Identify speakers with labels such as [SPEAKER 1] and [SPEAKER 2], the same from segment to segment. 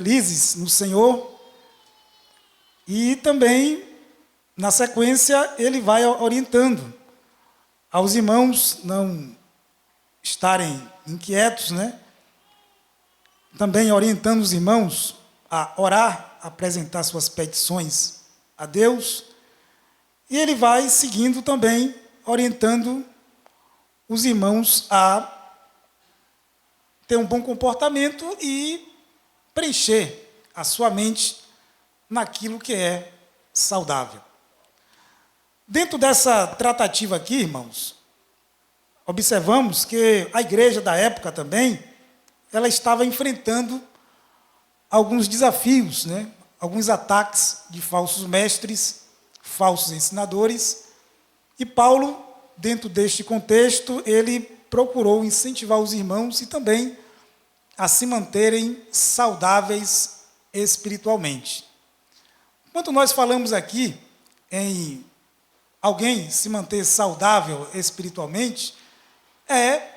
[SPEAKER 1] felizes no Senhor. E também, na sequência, ele vai orientando aos irmãos não estarem inquietos, né? Também orientando os irmãos a orar, a apresentar suas petições a Deus. E ele vai seguindo também, orientando os irmãos a ter um bom comportamento e preencher a sua mente naquilo que é saudável. Dentro dessa tratativa aqui, irmãos, observamos que a igreja da época também, ela estava enfrentando alguns desafios, né? Alguns ataques de falsos mestres, falsos ensinadores. E Paulo, dentro deste contexto, ele procurou incentivar os irmãos e também a se manterem saudáveis espiritualmente. Quando nós falamos aqui em alguém se manter saudável espiritualmente, é,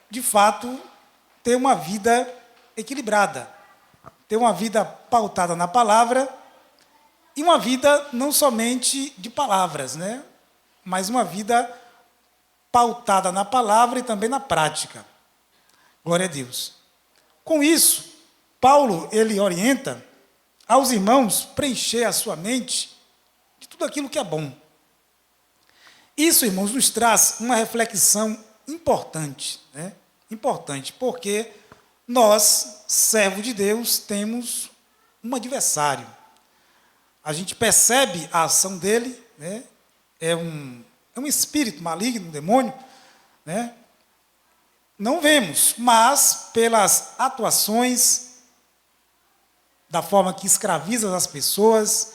[SPEAKER 1] de fato, ter uma vida equilibrada, ter uma vida pautada na palavra e uma vida não somente de palavras, né? Mas uma vida pautada na palavra e também na prática. Glória a Deus. Com isso, Paulo, ele orienta aos irmãos preencher a sua mente de tudo aquilo que é bom. Isso, irmãos, nos traz uma reflexão importante, né? Importante, porque nós, servos de Deus, temos um adversário. A gente percebe a ação dele, né? É um espírito maligno, um demônio, né? Não vemos, mas pelas atuações, da forma que escraviza as pessoas,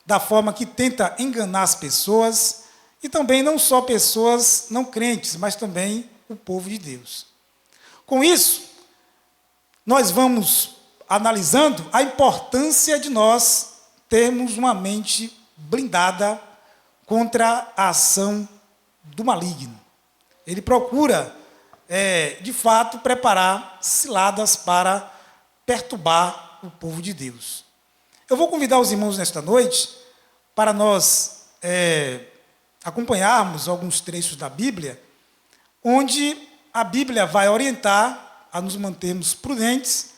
[SPEAKER 1] da forma que tenta enganar as pessoas, e também não só pessoas não crentes, mas também o povo de Deus. Com isso, nós vamos analisando a importância de nós termos uma mente blindada contra a ação do maligno. Ele procura, de fato, preparar ciladas para perturbar o povo de Deus. Eu vou convidar os irmãos nesta noite para nós acompanharmos alguns trechos da Bíblia, onde a Bíblia vai orientar a nos mantermos prudentes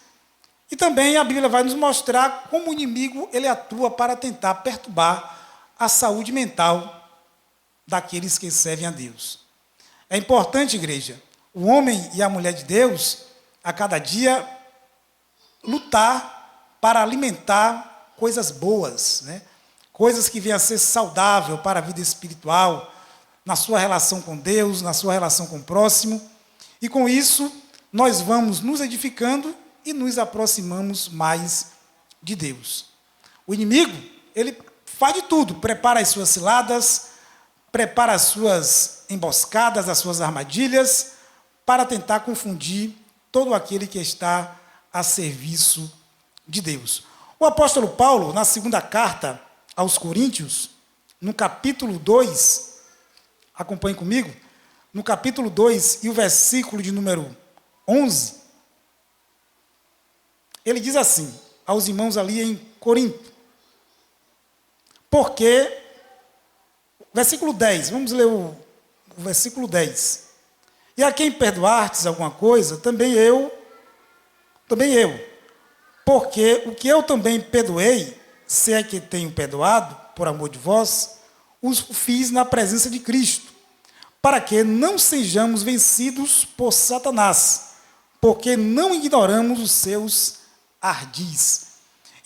[SPEAKER 1] e também a Bíblia vai nos mostrar como o inimigo ele atua para tentar perturbar a saúde mental daqueles que servem a Deus. É importante, igreja, o homem e a mulher de Deus, a cada dia, lutar para alimentar coisas boas, né? Coisas que venham a ser saudável para a vida espiritual, na sua relação com Deus, na sua relação com o próximo. E com isso, nós vamos nos edificando e nos aproximamos mais de Deus. O inimigo, ele faz de tudo, prepara as suas ciladas, prepara as suas emboscadas, as suas armadilhas, para tentar confundir todo aquele que está a serviço de Deus. O apóstolo Paulo, na segunda carta aos Coríntios, no capítulo 2, acompanhe comigo, no capítulo 2 e o versículo de número 11, ele diz assim, aos irmãos ali em Corinto, porque, versículo 10, vamos ler o versículo 10, e a quem perdoartes alguma coisa, também eu, porque o que eu também perdoei, se é que tenho perdoado, por amor de vós, os fiz na presença de Cristo, para que não sejamos vencidos por Satanás, porque não ignoramos os seus ardis.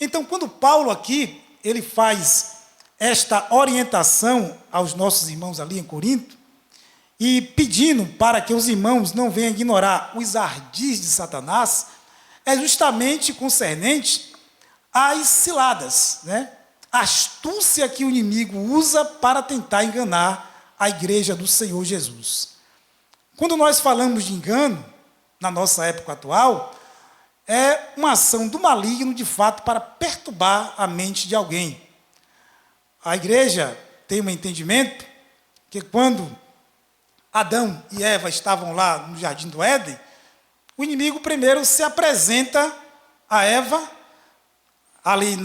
[SPEAKER 1] Então, quando Paulo aqui, ele faz esta orientação aos nossos irmãos ali em Corinto, e pedindo para que os irmãos não venham ignorar os ardis de Satanás, é justamente concernente às ciladas, né? A astúcia que o inimigo usa para tentar enganar a igreja do Senhor Jesus. Quando nós falamos de engano, na nossa época atual, é uma ação do maligno, de fato, para perturbar a mente de alguém. A igreja tem um entendimento que quando Adão e Eva estavam lá no jardim do Éden, o inimigo primeiro se apresenta a Eva ali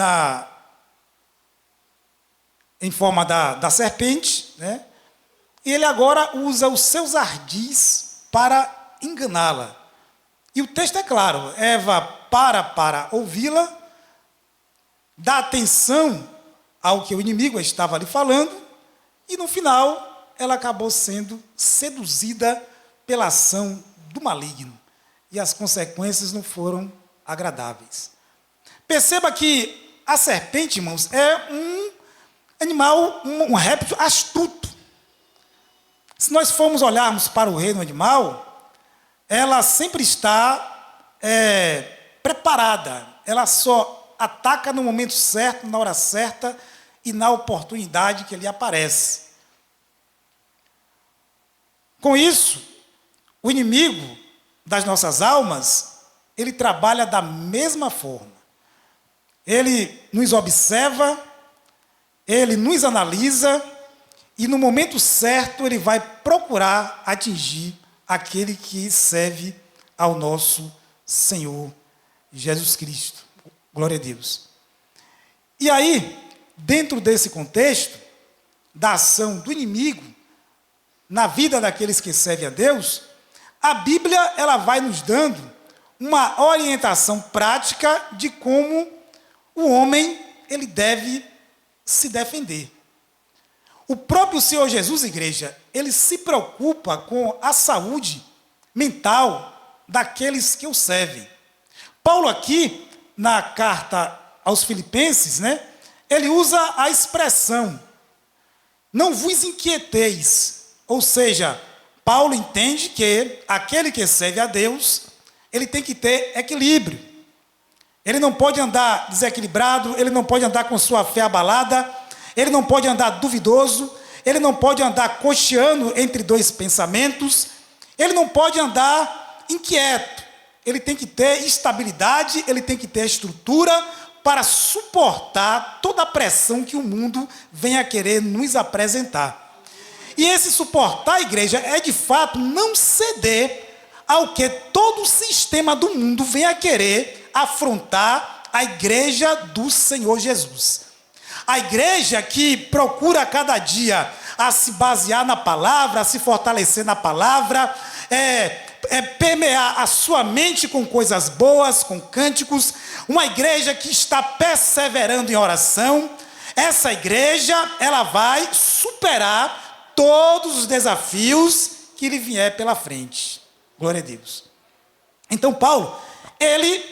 [SPEAKER 1] em forma da serpente, né? E ele agora usa os seus ardis para enganá-la. E o texto é claro, Eva para ouvi-la, dá atenção ao que o inimigo estava ali falando, e no final ela acabou sendo seduzida pela ação do maligno. E as consequências não foram agradáveis. Perceba que a serpente, irmãos, é um animal, um réptil astuto. Se nós formos olharmos para o reino animal, ela sempre está preparada. Ela só ataca no momento certo, na hora certa e na oportunidade que lhe aparece. Com isso, o inimigo das nossas almas, ele trabalha da mesma forma. Ele nos observa, ele nos analisa e no momento certo ele vai procurar atingir aquele que serve ao nosso Senhor Jesus Cristo. Glória a Deus. E aí, dentro desse contexto da ação do inimigo na vida daqueles que servem a Deus, a Bíblia ela vai nos dando uma orientação prática de como o homem ele deve se defender. O próprio Senhor Jesus, igreja, ele se preocupa com a saúde mental daqueles que o servem. Paulo aqui, na carta aos Filipenses, né, ele usa a expressão, não vos inquieteis. Ou seja, Paulo entende que aquele que serve a Deus, ele tem que ter equilíbrio. Ele não pode andar desequilibrado, ele não pode andar com sua fé abalada, ele não pode andar duvidoso, ele não pode andar cocheando entre dois pensamentos, ele não pode andar inquieto. Ele tem que ter estabilidade, ele tem que ter estrutura para suportar toda a pressão que o mundo venha querer nos apresentar. E esse suportar, igreja, é de fato não ceder ao que todo o sistema do mundo venha querer afrontar a igreja do Senhor Jesus. A igreja que procura cada dia a se basear na palavra, a se fortalecer na palavra, permear a sua mente com coisas boas, com cânticos, uma igreja que está perseverando em oração, essa igreja, ela vai superar todos os desafios que lhe vier pela frente. Glória a Deus. Então, Paulo, ele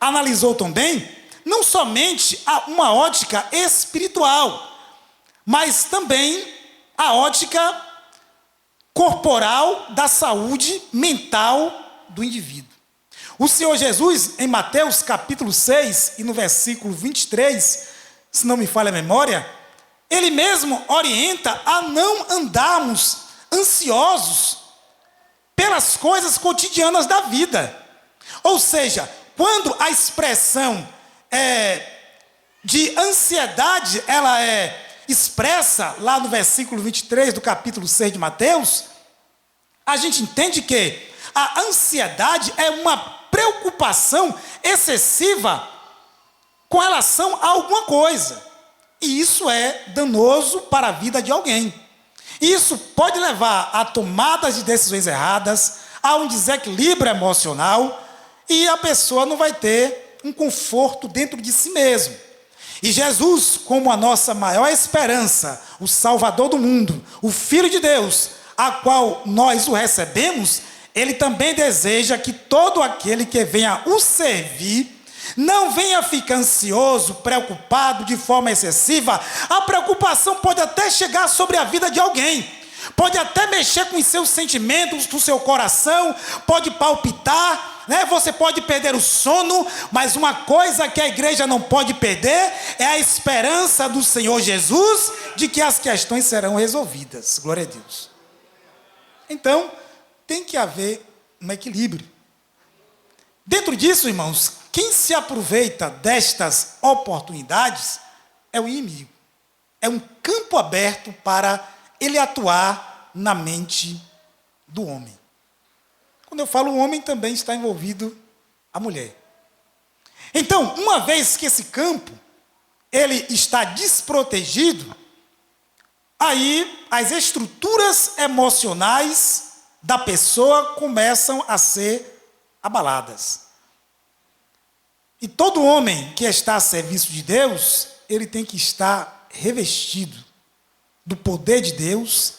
[SPEAKER 1] analisou também, não somente uma ótica espiritual, mas também a ótica corporal da saúde mental do indivíduo. O Senhor Jesus, em Mateus capítulo 6, e no versículo 23, se não me falha a memória, ele mesmo orienta a não andarmos ansiosos pelas coisas cotidianas da vida. Ou seja, quando a expressão de ansiedade, ela é expressa lá no versículo 23 do capítulo 6 de Mateus, a gente entende que a ansiedade é uma preocupação excessiva com relação a alguma coisa. E isso é danoso para a vida de alguém. Isso pode levar a tomadas de decisões erradas, a um desequilíbrio emocional, e a pessoa não vai ter um conforto dentro de si mesmo. E Jesus, como a nossa maior esperança, o Salvador do mundo, o Filho de Deus, a qual nós o recebemos, ele também deseja que todo aquele que venha o servir, não venha ficar ansioso, preocupado de forma excessiva. A preocupação pode até chegar sobre a vida de alguém, pode até mexer com os seus sentimentos, com o seu coração, pode palpitar, né? Você pode perder o sono, mas uma coisa que a igreja não pode perder é a esperança do Senhor Jesus de que as questões serão resolvidas. Glória a Deus. Então, tem que haver um equilíbrio. Dentro disso, irmãos, quem se aproveita destas oportunidades é o inimigo. É um campo aberto para ele atuar na mente do homem. Quando eu falo homem, também está envolvido a mulher. Então, uma vez que esse campo ele está desprotegido, aí as estruturas emocionais da pessoa começam a ser abaladas. E todo homem que está a serviço de Deus, ele tem que estar revestido do poder de Deus,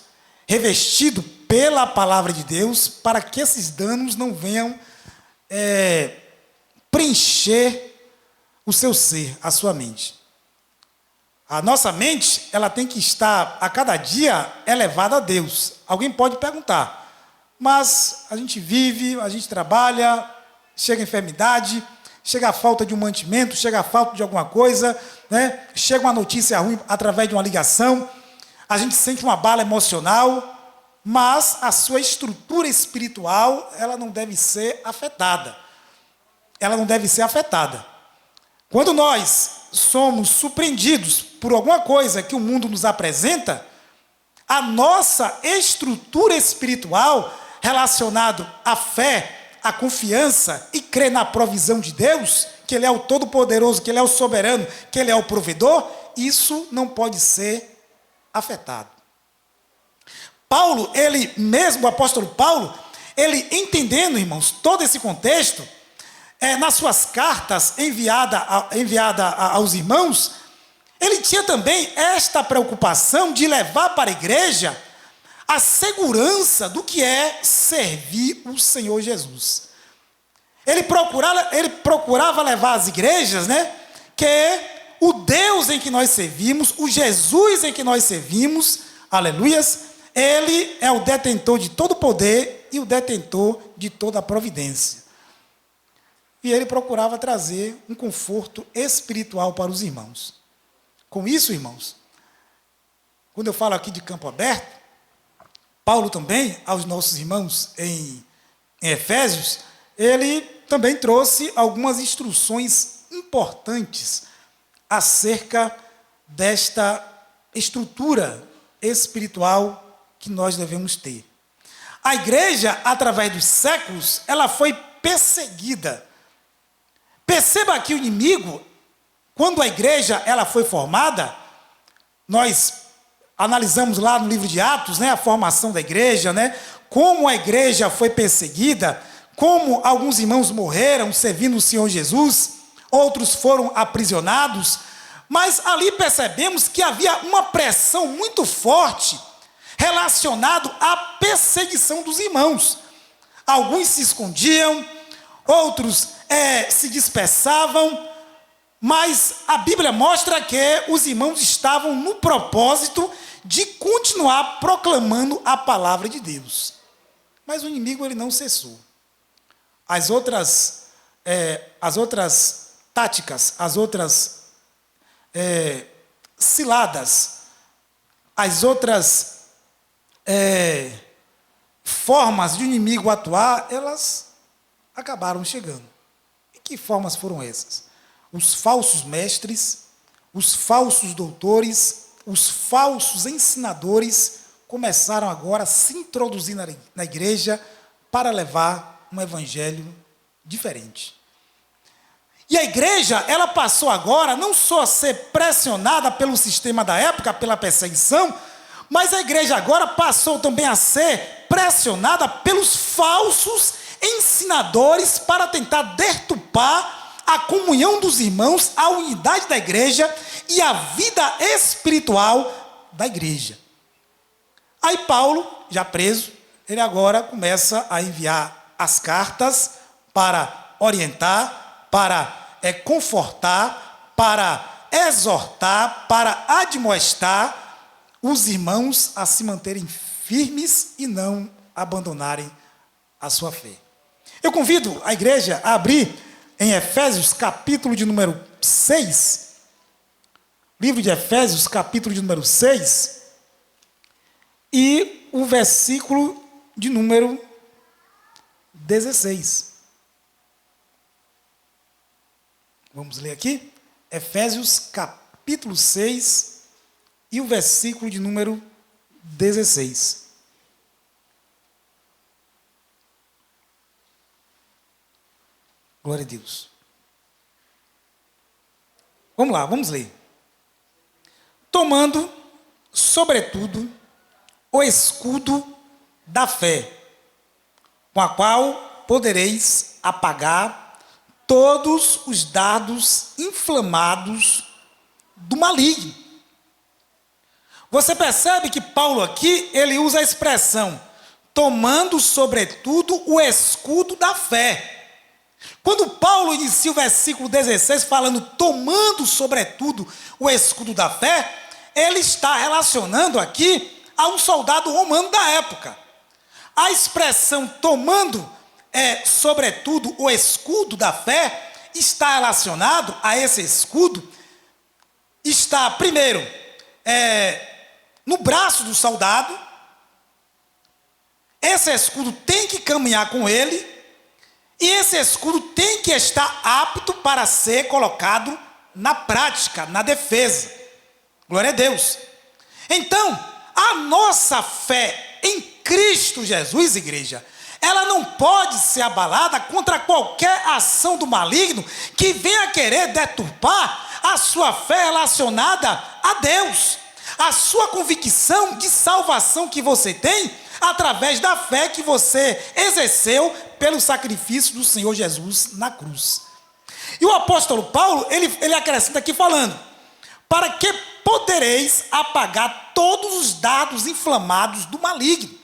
[SPEAKER 1] revestido pela palavra de Deus, para que esses danos não venham preencher o seu ser, a sua mente. A nossa mente, ela tem que estar a cada dia elevada a Deus. Alguém pode perguntar, mas a gente vive, a gente trabalha, chega a enfermidade, chega a falta de um mantimento, chega a falta de alguma coisa, né? Chega uma notícia ruim através de uma ligação, a gente sente uma bala emocional, mas a sua estrutura espiritual, ela não deve ser afetada. Ela não deve ser afetada. Quando nós somos surpreendidos por alguma coisa que o mundo nos apresenta, a nossa estrutura espiritual relacionada à fé, à confiança e crer na provisão de Deus, que Ele é o Todo-Poderoso, que Ele é o Soberano, que Ele é o Provedor, isso não pode ser afetado. Paulo, ele mesmo, o apóstolo Paulo, ele entendendo, irmãos, todo esse contexto, nas suas cartas enviada aos irmãos, ele tinha também esta preocupação de levar para a igreja a segurança do que é servir o Senhor Jesus. Ele procurava levar às igrejas, né, que o Deus em que nós servimos, o Jesus em que nós servimos, aleluias, Ele é o detentor de todo o poder e o detentor de toda a providência. E ele procurava trazer um conforto espiritual para os irmãos. Com isso, irmãos, quando eu falo aqui de campo aberto, Paulo também, aos nossos irmãos em Efésios, ele também trouxe algumas instruções importantes acerca desta estrutura espiritual que nós devemos ter. A igreja, através dos séculos, ela foi perseguida. Perceba que o inimigo, quando a igreja ela foi formada, nós analisamos lá no livro de Atos, né, a formação da igreja, né, como a igreja foi perseguida, como alguns irmãos morreram servindo o Senhor Jesus, outros foram aprisionados, mas ali percebemos que havia uma pressão muito forte relacionado à perseguição dos irmãos. Alguns se escondiam, outros se dispersavam, mas a Bíblia mostra que os irmãos estavam no propósito de continuar proclamando a palavra de Deus. Mas o inimigo ele não cessou. As outras táticas, as outras ciladas, as outras formas de o inimigo atuar, elas acabaram chegando. E que formas foram essas? Os falsos mestres, os falsos doutores, os falsos ensinadores começaram agora a se introduzir na igreja para levar um evangelho diferente. E a igreja, ela passou agora não só a ser pressionada pelo sistema da época, pela perseguição, mas a igreja agora passou também a ser pressionada pelos falsos ensinadores para tentar deturpar a comunhão dos irmãos, a unidade da igreja e a vida espiritual da igreja. Aí Paulo, já preso, ele agora começa a enviar as cartas para orientar, para confortar, para exortar, para admoestar os irmãos a se manterem firmes e não abandonarem a sua fé. Eu convido a igreja a abrir em Efésios, capítulo de número 6, livro de Efésios, capítulo de número 6, e o versículo de número 16. Vamos ler aqui? Efésios, capítulo 6, e o versículo de número 16. Glória a Deus. Vamos lá, vamos ler. Tomando, sobretudo, o escudo da fé, com a qual podereis apagar todos os dardos inflamados do maligno. Você percebe que Paulo aqui, ele usa a expressão, tomando sobretudo o escudo da fé. Quando Paulo inicia o versículo 16 falando, tomando sobretudo o escudo da fé, ele está relacionando aqui a um soldado romano da época. A expressão tomando sobretudo o escudo da fé está relacionado a esse escudo, está primeiro no braço do soldado. Esse escudo tem que caminhar com ele, e esse escudo tem que estar apto para ser colocado na prática, na defesa. Glória a Deus. Então, a nossa fé em Cristo Jesus, igreja, ela não pode ser abalada contra qualquer ação do maligno que venha querer deturpar a sua fé relacionada a Deus, a sua convicção de salvação que você tem através da fé que você exerceu pelo sacrifício do Senhor Jesus na cruz. E o apóstolo Paulo, ele acrescenta aqui falando, para que podereis apagar todos os dardos inflamados do maligno.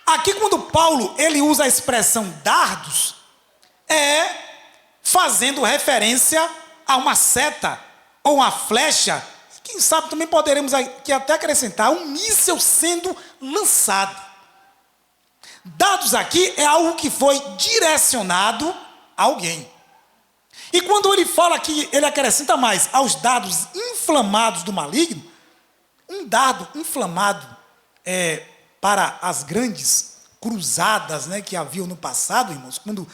[SPEAKER 1] Aqui quando Paulo, ele usa a expressão dardos, fazendo referência a uma seta ou uma flecha. Quem sabe também poderemos aqui até acrescentar um míssil sendo lançado. Dados aqui é algo que foi direcionado a alguém. E quando ele fala aqui, ele acrescenta mais, aos dardos inflamados do maligno, um dardo inflamado para as grandes cruzadas, né, que haviam no passado, irmãos, quando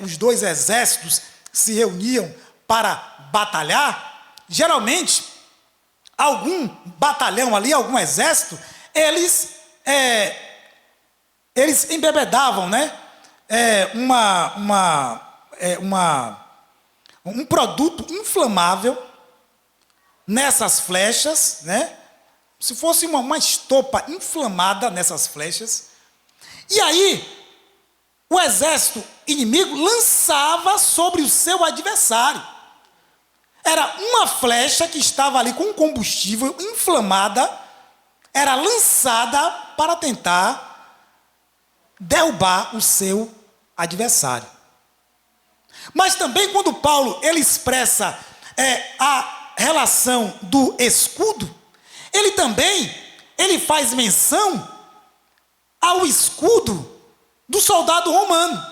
[SPEAKER 1] os dois exércitos se reuniam para batalhar, geralmente, algum batalhão ali, algum exército, eles embebedavam, né, um produto inflamável nessas flechas, né, se fosse uma estopa inflamada nessas flechas, e aí o exército inimigo lançava sobre o seu adversário. Era uma flecha que estava ali com combustível inflamada, era lançada para tentar derrubar o seu adversário. Mas também quando Paulo ele expressa a relação do escudo, ele faz menção ao escudo do soldado romano.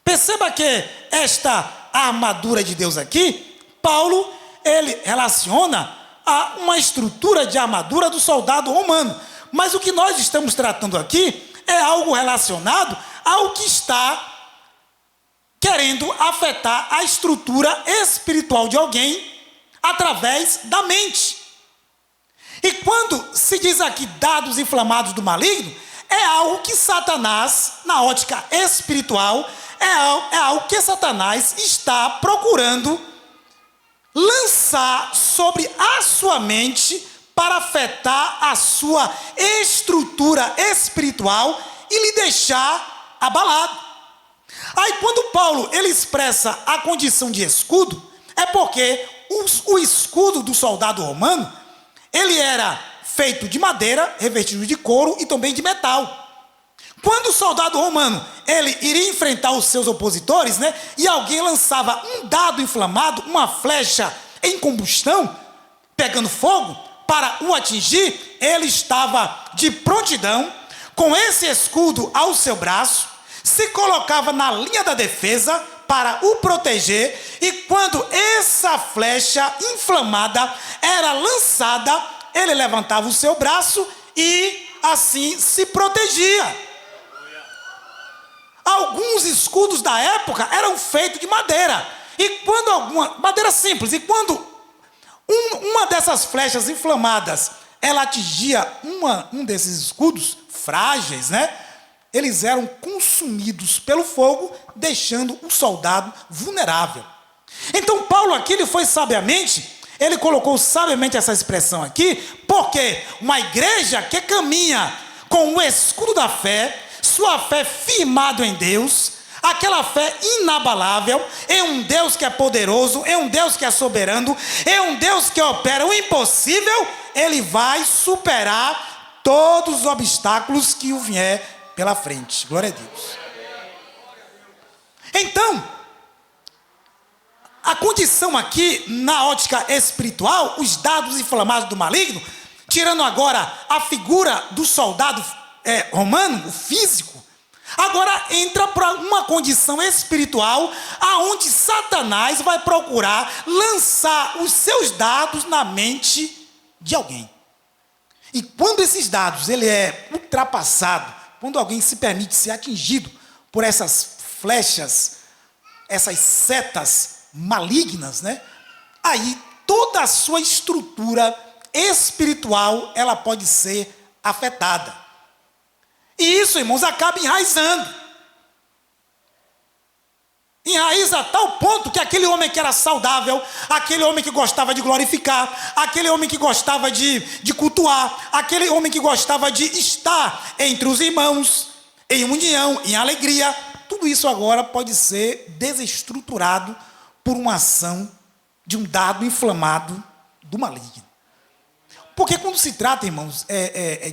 [SPEAKER 1] Perceba que esta armadura de Deus aqui, Paulo, ele relaciona a uma estrutura de armadura do soldado romano. Mas o que nós estamos tratando aqui é algo relacionado ao que está querendo afetar a estrutura espiritual de alguém através da mente. E quando se diz aqui dardos inflamados do maligno, é algo que Satanás, na ótica espiritual, é algo que Satanás está procurando lançar sobre a sua mente para afetar a sua estrutura espiritual e lhe deixar abalado. Aí quando Paulo ele expressa a condição de escudo, é porque o escudo do soldado romano, ele era feito de madeira, revestido de couro e também de metal. Quando o soldado romano ele iria enfrentar os seus opositores, né, e alguém lançava um dardo inflamado, uma flecha em combustão, pegando fogo, para o atingir, ele estava de prontidão, com esse escudo ao seu braço, se colocava na linha da defesa para o proteger, e quando essa flecha inflamada era lançada, ele levantava o seu braço e assim se protegia. Alguns escudos da época eram feitos de madeira, madeira simples, e quando uma dessas flechas inflamadas, ela atingia um desses escudos frágeis, né? Eles eram consumidos pelo fogo, deixando o soldado vulnerável. Então Paulo aqui, ele colocou sabiamente essa expressão aqui, porque uma igreja que caminha com o escudo da fé, sua fé firmada em Deus, aquela fé inabalável, em um Deus que é poderoso, em um Deus que é soberano, em um Deus que opera o impossível, ele vai superar todos os obstáculos que o vier pela frente. Glória a Deus. Então, a condição aqui, na ótica espiritual, os dados inflamados do maligno, tirando agora a figura do soldado romano, o físico, agora entra para uma condição espiritual, aonde Satanás vai procurar lançar os seus dados na mente de alguém. E quando esses dados ele é ultrapassado, quando alguém se permite ser atingido por essas flechas, essas setas malignas, né? Aí toda a sua estrutura espiritual ela pode ser afetada. E isso, irmãos, acaba enraizando. Enraiza a tal ponto que aquele homem que era saudável, aquele homem que gostava de glorificar, aquele homem que gostava de cultuar, aquele homem que gostava de estar entre os irmãos, em união, em alegria, tudo isso agora pode ser desestruturado por uma ação de um dado inflamado do maligno. Porque quando se trata, irmãos,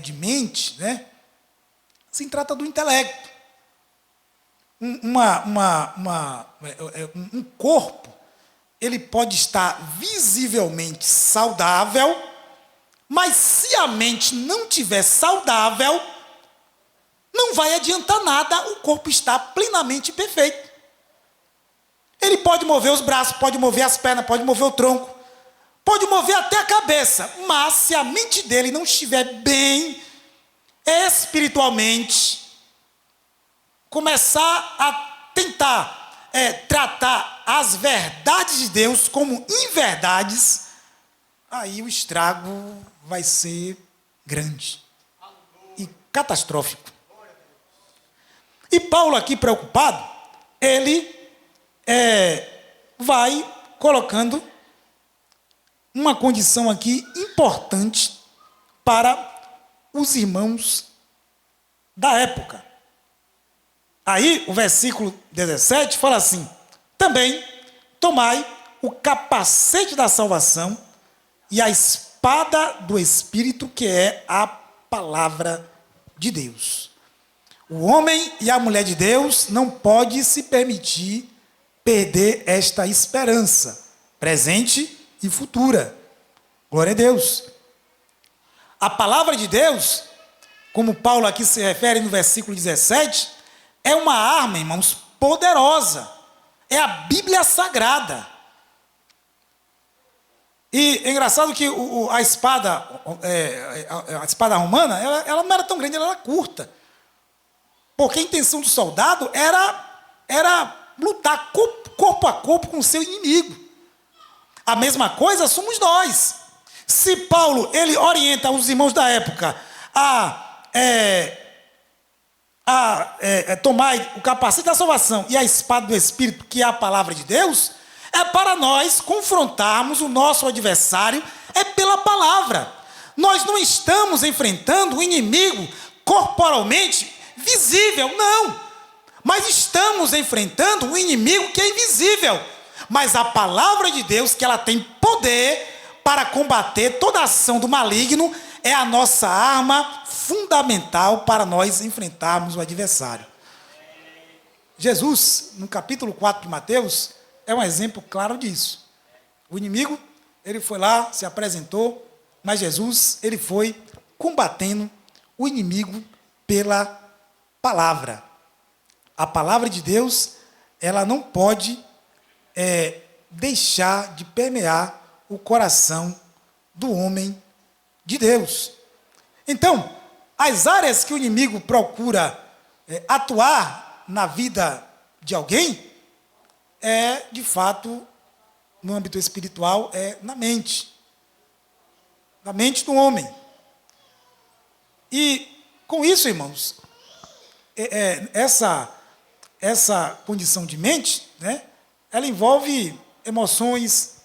[SPEAKER 1] de mente, né? Se trata do intelecto. Um corpo, ele pode estar visivelmente saudável, mas se a mente não estiver saudável, não vai adiantar nada o corpo estar plenamente perfeito. Ele pode mover os braços, pode mover as pernas, pode mover o tronco, pode mover até a cabeça, mas se a mente dele não estiver bem espiritualmente, começar a tentar tratar as verdades de Deus como inverdades, aí o estrago vai ser grande e catastrófico. E Paulo aqui preocupado, ele vai colocando uma condição aqui importante para os irmãos da época. Aí o versículo 17 fala assim: também tomai o capacete da salvação e a espada do Espírito, que é a palavra de Deus. O homem e a mulher de Deus não pode se permitir perder esta esperança, presente e futura. Glória a Deus. A palavra de Deus, como Paulo aqui se refere no versículo 17, é uma arma, irmãos, poderosa. É a Bíblia Sagrada. E é engraçado que a espada romana, ela não era tão grande, ela era curta. Porque a intenção do soldado era lutar corpo a corpo com o seu inimigo. A mesma coisa somos nós. Se Paulo ele orienta os irmãos da época a tomar o capacete da salvação e a espada do Espírito, que é a palavra de Deus, é para nós confrontarmos o nosso adversário, é pela palavra. Nós não estamos enfrentando o inimigo corporalmente visível, não. Mas estamos enfrentando um inimigo que é invisível. Mas a palavra de Deus, que ela tem poder para combater toda a ação do maligno, é a nossa arma fundamental para nós enfrentarmos o adversário. Jesus, no capítulo 4 de Mateus, é um exemplo claro disso. O inimigo, ele foi lá, se apresentou, mas Jesus, ele foi combatendo o inimigo pela palavra. A palavra de Deus, ela não pode deixar de permear o coração do homem de Deus. Então, as áreas que o inimigo procura atuar na vida de alguém, de fato, no âmbito espiritual, na mente. Na mente do homem. E, com isso, irmãos, essa condição de mente, né, ela envolve emoções,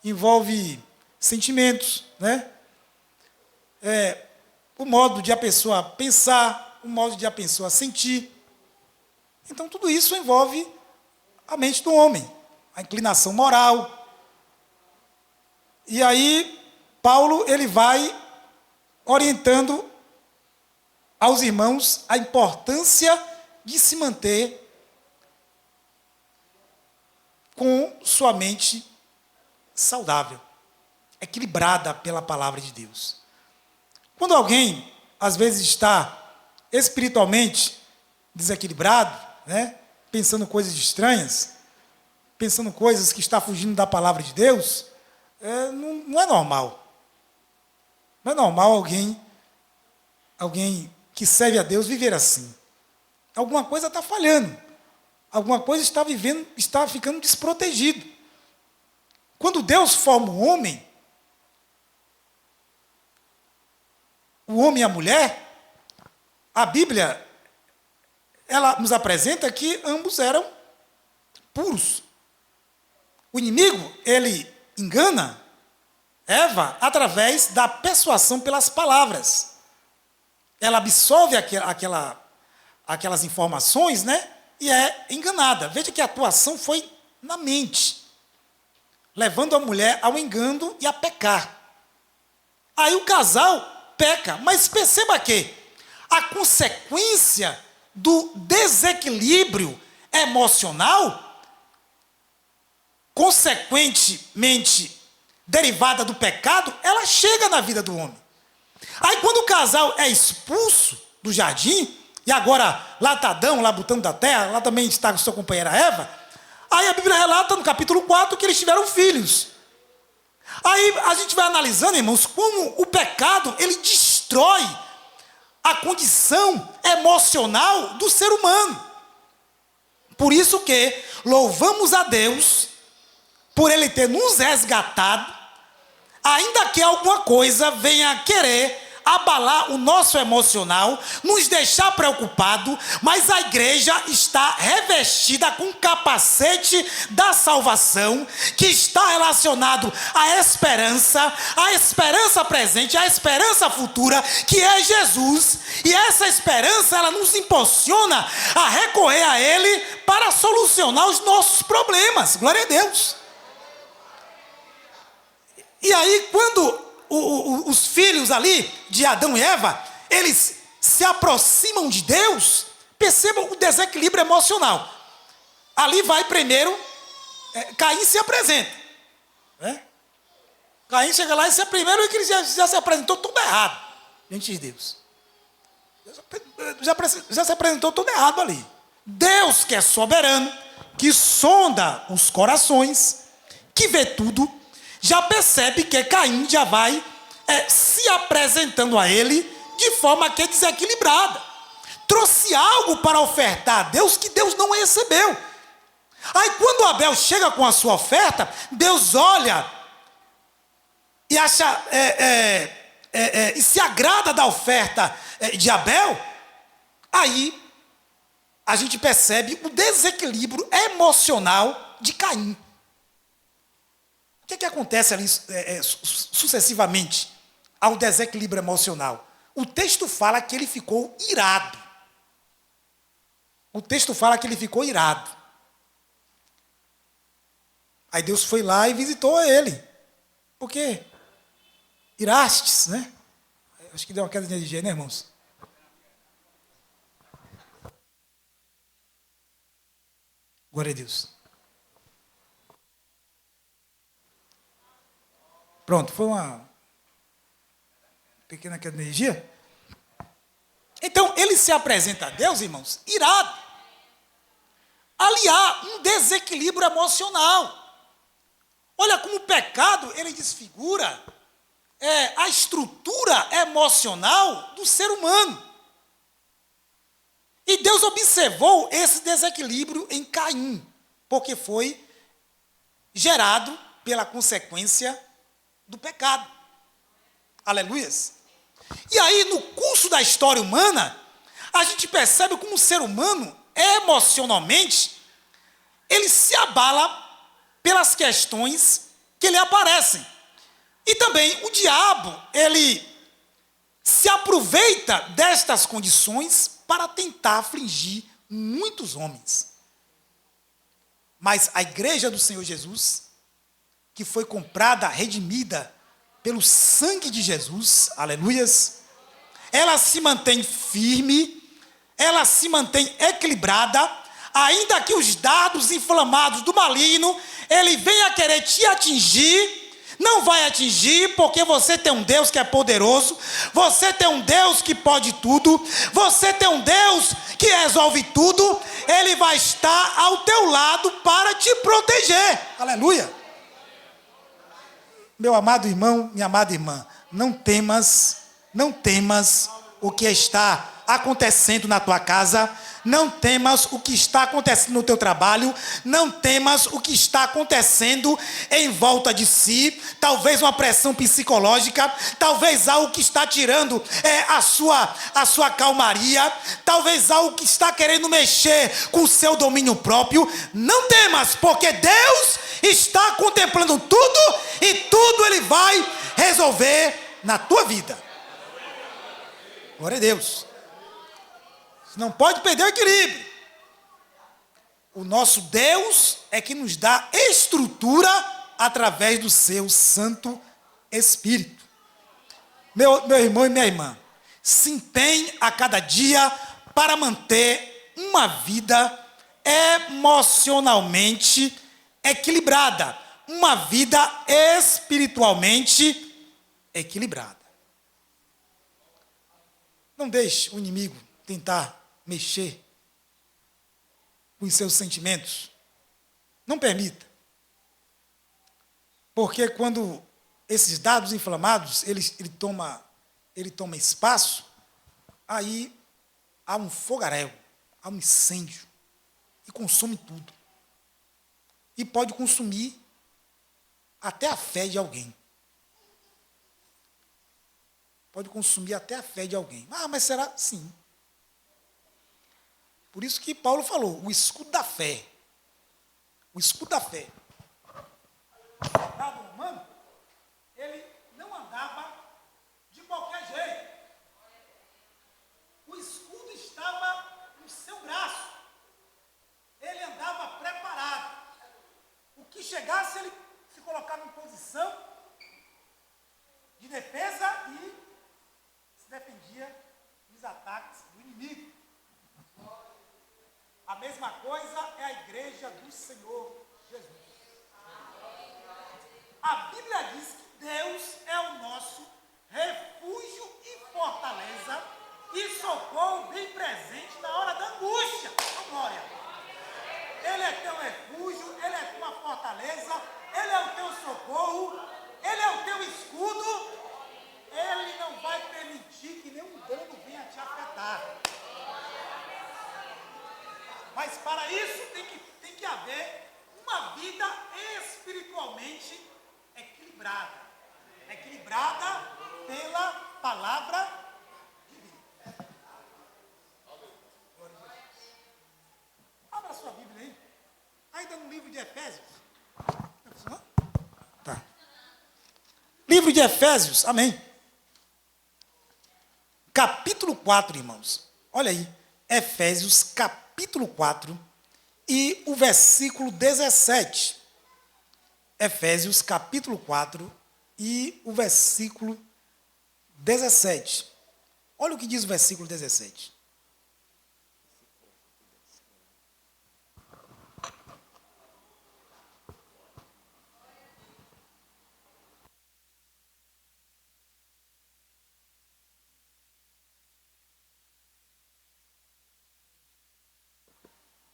[SPEAKER 1] envolve sentimentos, né? O modo de a pessoa pensar, o modo de a pessoa sentir. Então, tudo isso envolve a mente do homem, a inclinação moral. E aí, Paulo, ele vai orientando aos irmãos a importância de se manter com sua mente saudável, equilibrada pela palavra de Deus. Quando alguém, às vezes, está espiritualmente desequilibrado, né, pensando coisas estranhas, pensando coisas que está fugindo da palavra de Deus, não é normal. Não é normal alguém que serve a Deus viver assim. Alguma coisa está falhando. Alguma coisa está ficando desprotegido. Quando Deus forma o homem e a mulher, a Bíblia, ela nos apresenta que ambos eram puros. O inimigo, ele engana Eva através da persuasão pelas palavras. Ela absorve aquelas informações, né? E é enganada. Veja que a atuação foi na mente, levando a mulher ao engano e a pecar. Aí o casal peca, mas perceba que a consequência do desequilíbrio emocional, consequentemente derivada do pecado, ela chega na vida do homem. Aí quando o casal é expulso do jardim, e agora lá está Adão, lá botando da terra, lá também está com sua companheira Eva, aí a Bíblia relata no capítulo 4 que eles tiveram filhos. Aí a gente vai analisando, irmãos, como o pecado, ele destrói a condição emocional do ser humano. Por isso que louvamos a Deus por Ele ter nos resgatado, ainda que alguma coisa venha querer abalar o nosso emocional, nos deixar preocupado, mas a igreja está revestida com o capacete da salvação, que está relacionado à esperança presente, à esperança futura, que é Jesus, e essa esperança, ela nos impulsiona a recorrer a Ele para solucionar os nossos problemas. Glória a Deus. E aí, quando os filhos ali, de Adão e Eva, eles se aproximam de Deus, percebam o desequilíbrio emocional. Ali vai primeiro, Caim se apresenta. Né? Caim chega lá e se primeiro que ele já se apresentou tudo errado diante de Deus. Já se apresentou tudo errado ali. Deus, que é soberano, que sonda os corações, que vê tudo, já percebe que Caim já vai se apresentando a ele de forma que é desequilibrada. Trouxe algo para ofertar a Deus que Deus não recebeu. Aí quando Abel chega com a sua oferta, Deus olha e acha e se agrada da oferta de Abel. Aí a gente percebe o desequilíbrio emocional de Caim. O que acontece ali sucessivamente ao desequilíbrio emocional? O texto fala que ele ficou irado. O texto fala que ele ficou irado. Aí Deus foi lá e visitou ele. Por quê? Irastes, né? Acho que deu uma queda de energia, né, irmãos? Glória a Deus. Pronto, foi uma pequena queda de energia. Então, ele se apresenta a Deus, irmãos, irado. Ali há um desequilíbrio emocional. Olha como o pecado, ele desfigura a estrutura emocional do ser humano. E Deus observou esse desequilíbrio em Caim, porque foi gerado pela consequência do pecado. Aleluias. E aí, no curso da história humana, a gente percebe como o ser humano, emocionalmente, ele se abala pelas questões que lhe aparecem. E também o diabo, ele se aproveita destas condições para tentar afligir muitos homens. Mas a igreja do Senhor Jesus, que foi comprada, redimida pelo sangue de Jesus, aleluias, ela se mantém firme, ela se mantém equilibrada, ainda que os dardos inflamados do maligno, ele venha querer te atingir, não vai atingir, porque você tem um Deus que é poderoso, você tem um Deus que pode tudo, você tem um Deus que resolve tudo, ele vai estar ao teu lado para te proteger, aleluia. Meu amado irmão, minha amada irmã, não temas o que está acontecendo na tua casa, não temas o que está acontecendo no teu trabalho, não temas o que está acontecendo em volta de si, talvez uma pressão psicológica, talvez algo que está tirando a sua calmaria, talvez algo que está querendo mexer com o seu domínio próprio. Não temas, porque Deus está contemplando tudo e tudo Ele vai resolver na tua vida. Glória a Deus. Você não pode perder o equilíbrio. O nosso Deus é que nos dá estrutura através do seu Santo Espírito. Meu irmão e minha irmã, se empenhe a cada dia para manter uma vida emocionalmente equilibrada, uma vida espiritualmente equilibrada. Não deixe o inimigo tentar mexer com os seus sentimentos. Não permita. Porque quando esses dados inflamados, ele toma espaço, aí há um fogaréu, há um incêndio, e consome tudo. E pode consumir até a fé de alguém. Pode consumir até a fé de alguém. Ah, mas será? Sim. Por isso que Paulo falou, o escudo da fé. O escudo da fé. O soldado romano, ele não andava de qualquer jeito. O escudo estava no seu braço. Ele andava preparado. O que chegasse, ele se colocava em posição de defesa e se defendia dos ataques do inimigo. A mesma coisa é a igreja do Senhor Jesus. A Bíblia diz que Deus é o nosso refúgio e fortaleza e socorro bem presente na hora da angústia. Oh, glória! Ele é teu refúgio, Ele é tua fortaleza, Ele é o teu socorro, Ele é o teu escudo. Ele não vai permitir que nenhum dano venha te afetar. Mas para isso tem que haver uma vida espiritualmente equilibrada. Equilibrada pela palavra de Deus. Abra sua Bíblia aí. Ainda no livro de Efésios. Tá. Livro de Efésios, amém. Capítulo 4, irmãos. Olha aí. Efésios, capítulo 4 e o versículo 17. Efésios, capítulo 4 e o versículo 17. Olha o que diz o versículo 17.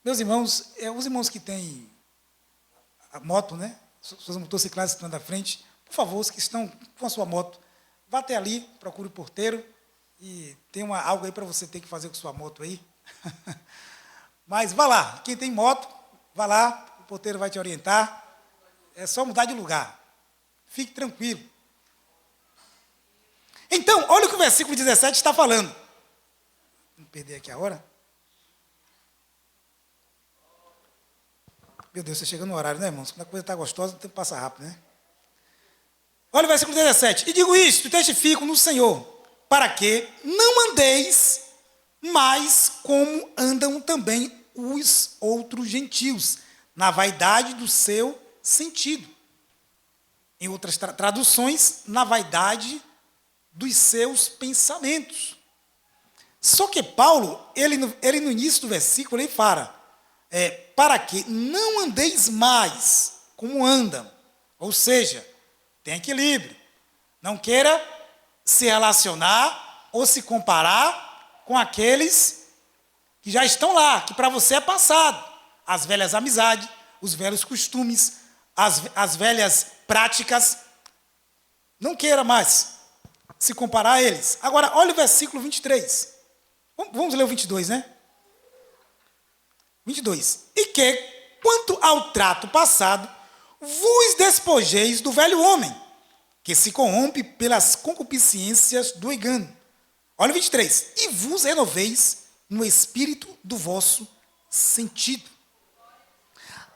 [SPEAKER 1] Meus irmãos, os irmãos que têm a moto, né? Suas motocicletas estão da frente, por favor, os que estão com a sua moto, vá até ali, procure o porteiro e tem algo aí para você ter que fazer com sua moto aí. Mas vá lá, quem tem moto, vá lá, o porteiro vai te orientar. É só mudar de lugar. Fique tranquilo. Então, olha o que o versículo 17 está falando. Não perder aqui a hora. Meu Deus, você chega no horário, né, irmãos? Quando a coisa está gostosa, o tempo passa rápido, né? Olha o versículo 17. E digo isto, testifico no Senhor, para que não andeis mais como andam também os outros gentios, na vaidade do seu sentido. Em outras traduções, na vaidade dos seus pensamentos. Só que Paulo, ele no início do versículo, ele fala, para que não andeis mais como andam. Ou seja, tem equilíbrio. Não queira se relacionar ou se comparar com aqueles que já estão lá, que para você é passado. As velhas amizades, os velhos costumes, as velhas práticas. Não queira mais se comparar a eles. Agora, olha o versículo 23. Vamos ler o 22, né? 22. E que, quanto ao trato passado, vos despojeis do velho homem, que se corrompe pelas concupiscências do engano. Olha o 23. E vos renoveis no espírito do vosso sentido.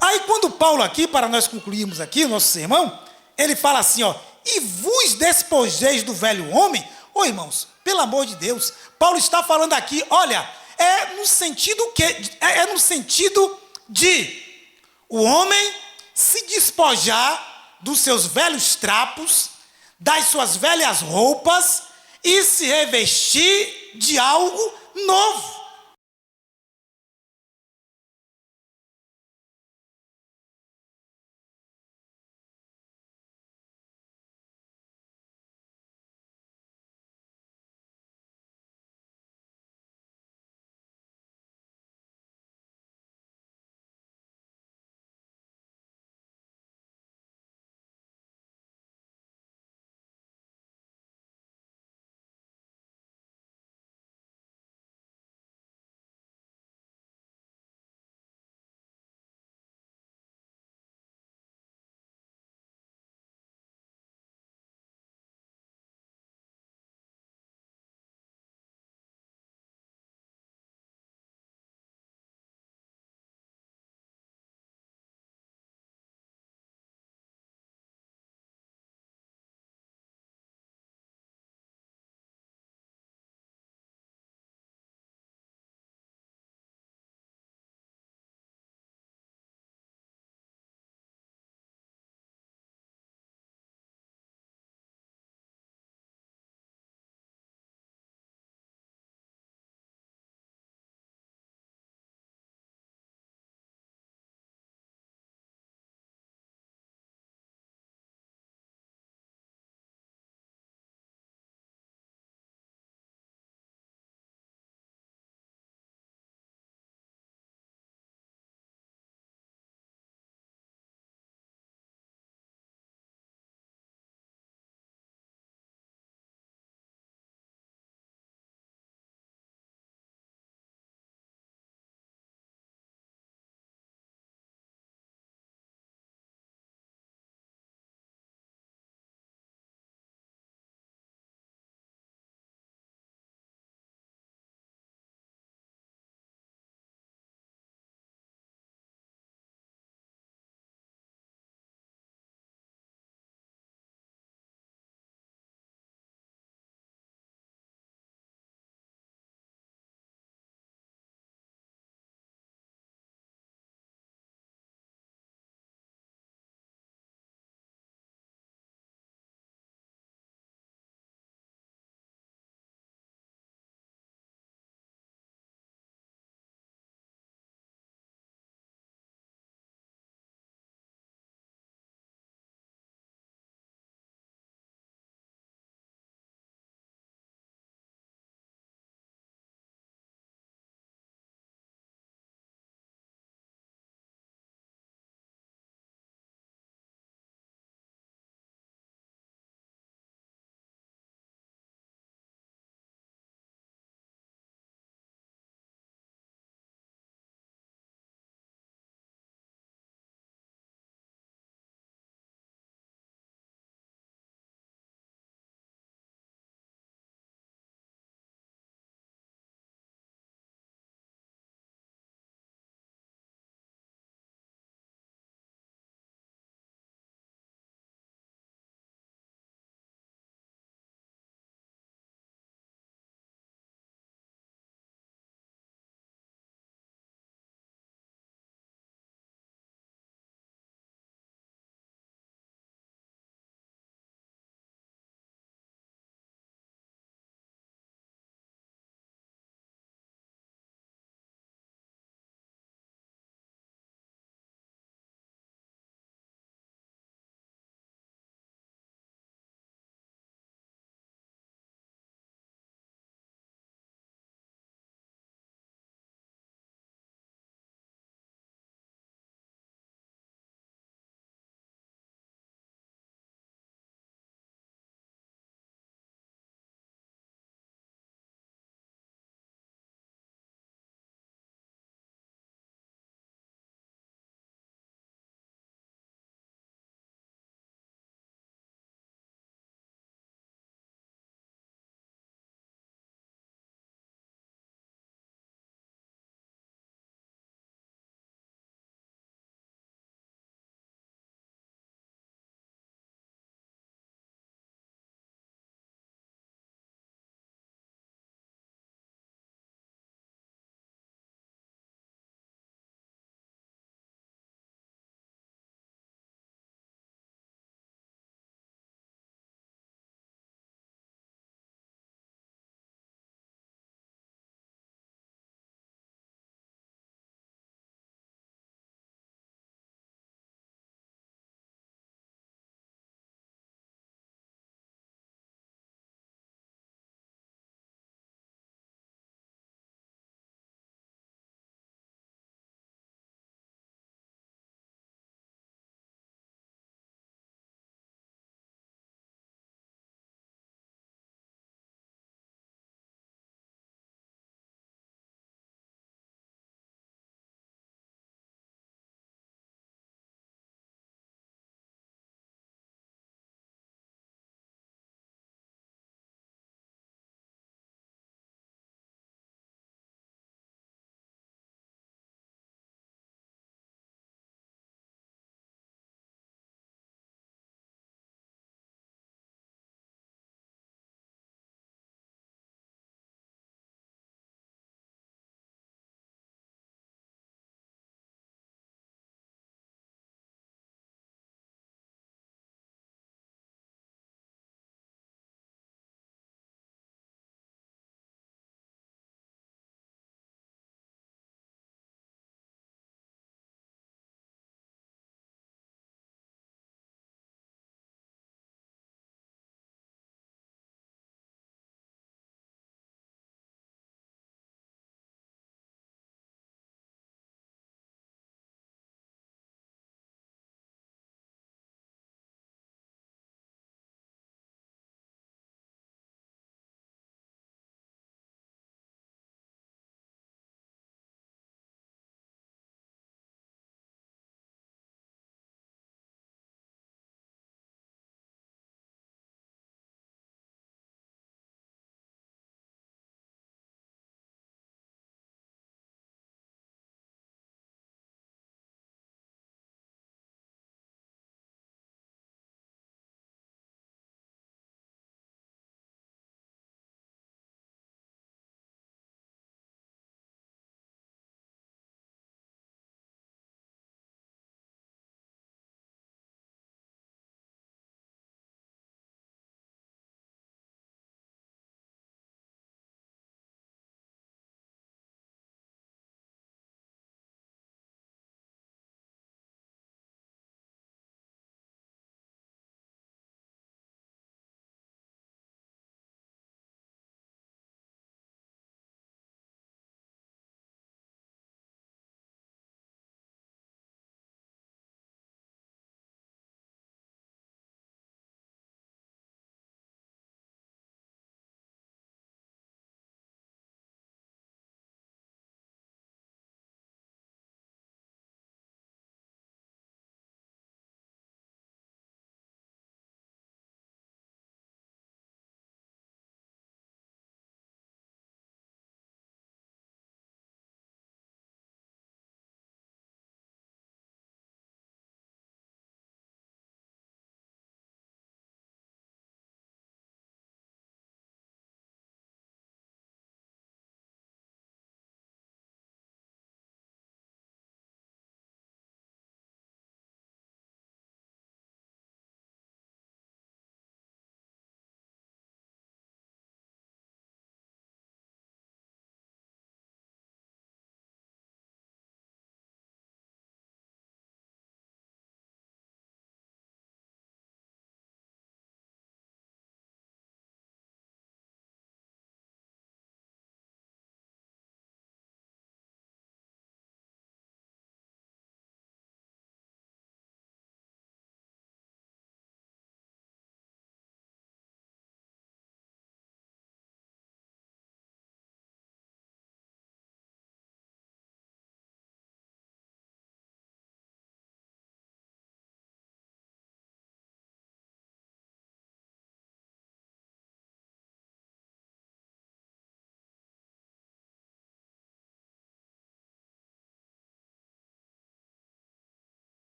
[SPEAKER 1] Aí quando Paulo aqui, para nós concluirmos aqui o nosso sermão, ele fala assim, ó, e vos despojeis do velho homem. Ô irmãos, pelo amor de Deus, Paulo está falando aqui, olha, no sentido de o homem se despojar dos seus velhos trapos, das suas velhas roupas e se revestir de algo novo.